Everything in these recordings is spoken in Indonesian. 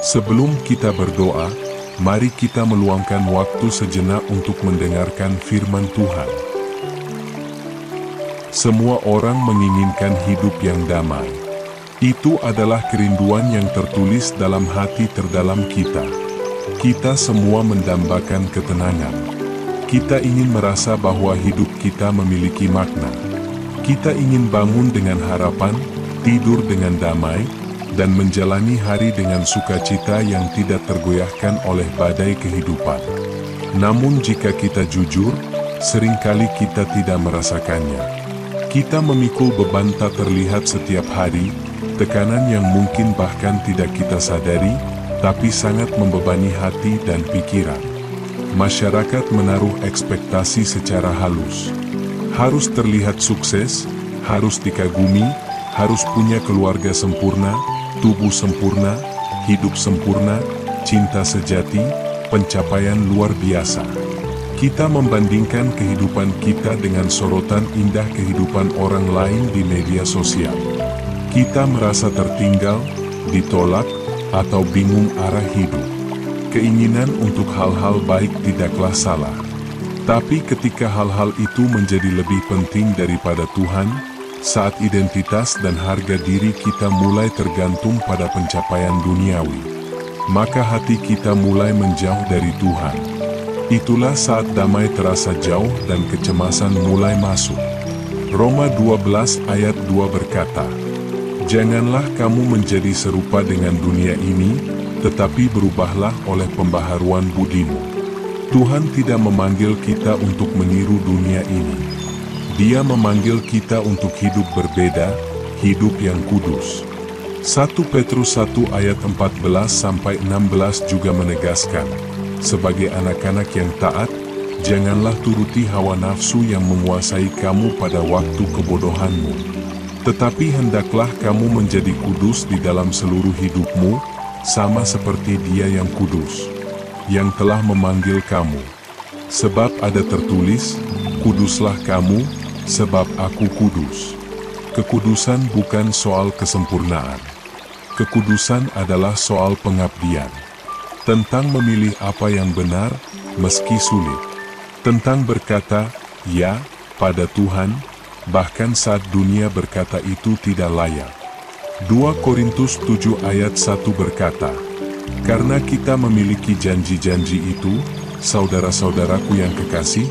Sebelum kita berdoa, mari kita meluangkan waktu sejenak untuk mendengarkan firman Tuhan. Semua orang menginginkan hidup yang damai. Itu adalah kerinduan yang tertulis dalam hati terdalam kita. Kita semua mendambakan ketenangan. Kita ingin merasa bahwa hidup kita memiliki makna. Kita ingin bangun dengan harapan, tidur dengan damai, dan menjalani hari dengan sukacita yang tidak tergoyahkan oleh badai kehidupan. Namun jika kita jujur, seringkali kita tidak merasakannya. Kita memikul beban tak terlihat setiap hari, tekanan yang mungkin bahkan tidak kita sadari, tapi sangat membebani hati dan pikiran. Masyarakat menaruh ekspektasi secara halus. Harus terlihat sukses, harus dikagumi, harus punya keluarga sempurna, tubuh sempurna, hidup sempurna, cinta sejati, pencapaian luar biasa. Kita membandingkan kehidupan kita dengan sorotan indah kehidupan orang lain di media sosial. Kita merasa tertinggal, ditolak, atau bingung arah hidup. Keinginan untuk hal-hal baik tidaklah salah. Tapi ketika hal-hal itu menjadi lebih penting daripada Tuhan, saat identitas dan harga diri kita mulai tergantung pada pencapaian duniawi, maka hati kita mulai menjauh dari Tuhan. Itulah saat damai terasa jauh dan kecemasan mulai masuk. Roma 12 ayat 2 berkata, "Janganlah kamu menjadi serupa dengan dunia ini, tetapi berubahlah oleh pembaharuan budimu." Tuhan tidak memanggil kita untuk meniru dunia ini. Dia memanggil kita untuk hidup berbeda, hidup yang kudus. 1 Petrus 1 ayat 14-16 juga menegaskan, sebagai anak-anak yang taat, janganlah turuti hawa nafsu yang menguasai kamu pada waktu kebodohanmu. Tetapi hendaklah kamu menjadi kudus di dalam seluruh hidupmu, sama seperti Dia yang kudus, yang telah memanggil kamu. Sebab ada tertulis, kuduslah kamu, sebab aku kudus. Kekudusan bukan soal kesempurnaan. Kekudusan adalah soal pengabdian. Tentang memilih apa yang benar, meski sulit. Tentang berkata, ya, pada Tuhan, bahkan saat dunia berkata itu tidak layak. 2 Korintus 7 ayat 1 berkata, "Karena kita memiliki janji-janji itu, saudara-saudaraku yang kekasih,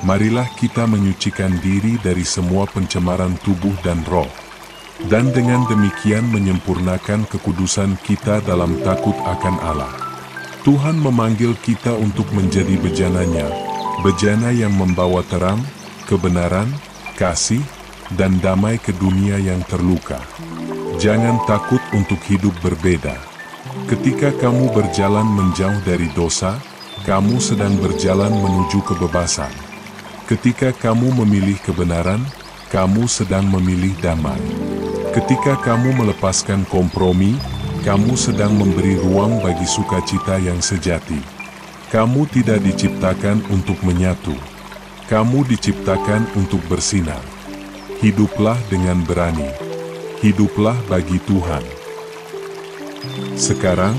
marilah kita menyucikan diri dari semua pencemaran tubuh dan roh, dan dengan demikian menyempurnakan kekudusan kita dalam takut akan Allah." Tuhan memanggil kita untuk menjadi bejananya, bejana yang membawa terang, kebenaran, kasih, dan damai ke dunia yang terluka. Jangan takut untuk hidup berbeda. Ketika kamu berjalan menjauh dari dosa, kamu sedang berjalan menuju kebebasan. Ketika kamu memilih kebenaran, kamu sedang memilih damai. Ketika kamu melepaskan kompromi, kamu sedang memberi ruang bagi sukacita yang sejati. Kamu tidak diciptakan untuk menyatu. Kamu diciptakan untuk bersinar. Hiduplah dengan berani. Hiduplah bagi Tuhan. Sekarang,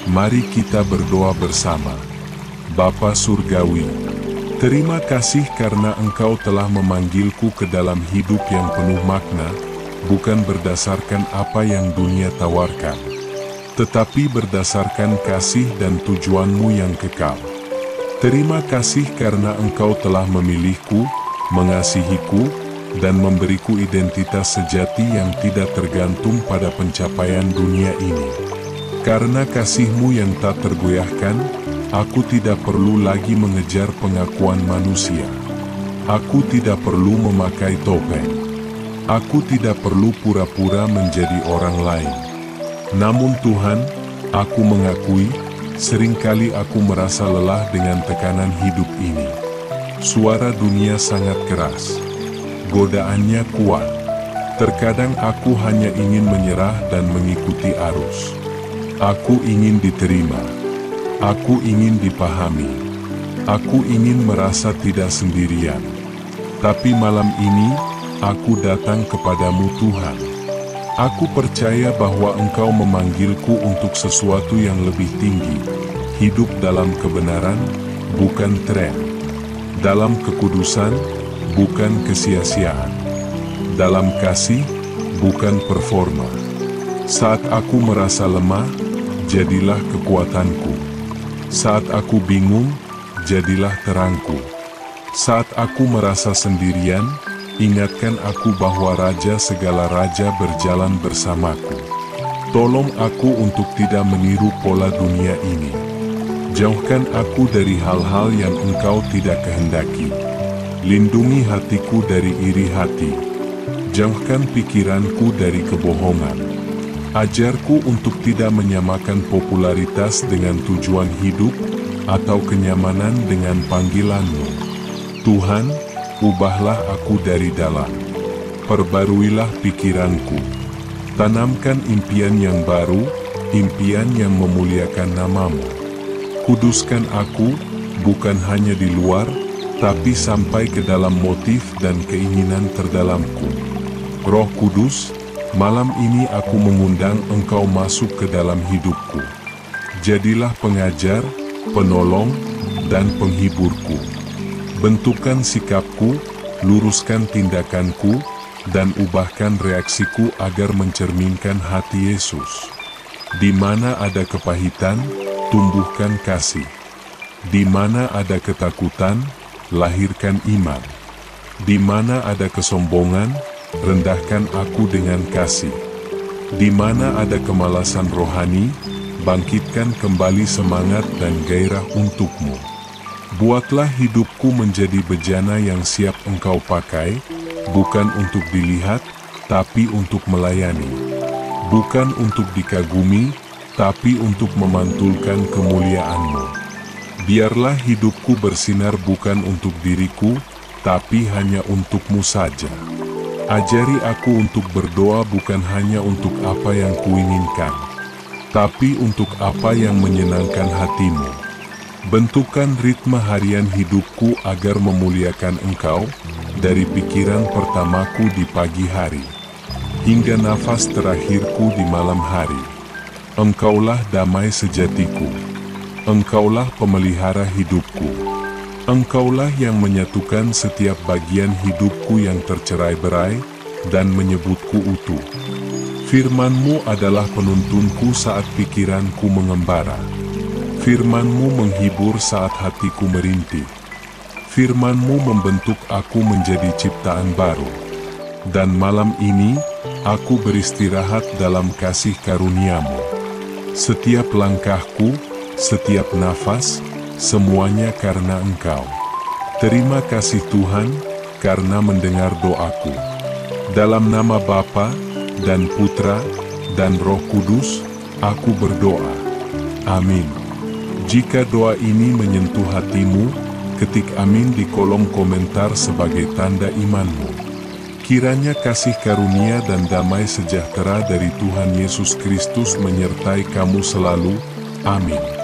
mari kita berdoa bersama. Bapa Surgawi, terima kasih karena Engkau telah memanggilku ke dalam hidup yang penuh makna, bukan berdasarkan apa yang dunia tawarkan, tetapi berdasarkan kasih dan tujuan-Mu yang kekal. Terima kasih karena Engkau telah memilihku, mengasihiku, dan memberiku identitas sejati yang tidak tergantung pada pencapaian dunia ini. Karena kasih-Mu yang tak tergoyahkan, aku tidak perlu lagi mengejar pengakuan manusia. Aku tidak perlu memakai topeng. Aku tidak perlu pura-pura menjadi orang lain. Namun Tuhan, aku mengakui, seringkali aku merasa lelah dengan tekanan hidup ini. Suara dunia sangat keras. Godaannya kuat. Terkadang aku hanya ingin menyerah dan mengikuti arus. Aku ingin diterima. Aku ingin dipahami. Aku ingin merasa tidak sendirian. Tapi malam ini, aku datang kepadamu Tuhan. Aku percaya bahwa Engkau memanggilku untuk sesuatu yang lebih tinggi, hidup dalam kebenaran, bukan tren, dalam kekudusan, bukan kesia-siaan, dalam kasih, bukan performa. Saat aku merasa lemah, jadilah kekuatanku. Saat aku bingung, jadilah terangku. Saat aku merasa sendirian, ingatkan aku bahwa Raja segala raja berjalan bersamaku. Tolong aku untuk tidak meniru pola dunia ini. Jauhkan aku dari hal-hal yang Engkau tidak kehendaki. Lindungi hatiku dari iri hati. Jauhkan pikiranku dari kebohongan. Ajarku untuk tidak menyamakan popularitas dengan tujuan hidup, atau kenyamanan dengan panggilan-Mu. Tuhan, ubahlah aku dari dalam. Perbaruilah pikiranku. Tanamkan impian yang baru, impian yang memuliakan nama-Mu. Kuduskan aku, bukan hanya di luar, tapi sampai ke dalam motif dan keinginan terdalamku. Roh Kudus, malam ini aku mengundang Engkau masuk ke dalam hidupku. Jadilah pengajar, penolong, dan penghiburku. Bentukkan sikapku, luruskan tindakanku, dan ubahkan reaksiku agar mencerminkan hati Yesus. Di mana ada kepahitan, tumbuhkan kasih. Di mana ada ketakutan, lahirkan iman. Di mana ada kesombongan, rendahkan aku dengan kasih. Di mana ada kemalasan rohani, bangkitkan kembali semangat dan gairah untuk-Mu. Buatlah hidupku menjadi bejana yang siap Engkau pakai, bukan untuk dilihat, tapi untuk melayani. Bukan untuk dikagumi, tapi untuk memantulkan kemuliaan-Mu. Biarlah hidupku bersinar bukan untuk diriku, tapi hanya untuk-Mu saja. Ajari aku untuk berdoa bukan hanya untuk apa yang kuinginkan, tapi untuk apa yang menyenangkan hati-Mu. Bentukkan ritme harian hidupku agar memuliakan Engkau, dari pikiran pertamaku di pagi hari, hingga nafas terakhirku di malam hari. Engkaulah damai sejatiku. Engkaulah pemelihara hidupku. Engkaulah yang menyatukan setiap bagian hidupku yang tercerai-berai, dan menyebutku utuh. Firman-Mu adalah penuntunku saat pikiranku mengembara. Firman-Mu menghibur saat hatiku merintih. Firman-Mu membentuk aku menjadi ciptaan baru. Dan malam ini, aku beristirahat dalam kasih karunia-Mu. Setiap langkahku, setiap nafas, semuanya karena Engkau. Terima kasih Tuhan, karena mendengar doaku. Dalam nama Bapa, dan Putra, dan Roh Kudus, aku berdoa. Amin. Jika doa ini menyentuh hatimu, ketik amin di kolom komentar sebagai tanda imanmu. Kiranya kasih karunia dan damai sejahtera dari Tuhan Yesus Kristus menyertai kamu selalu. Amin.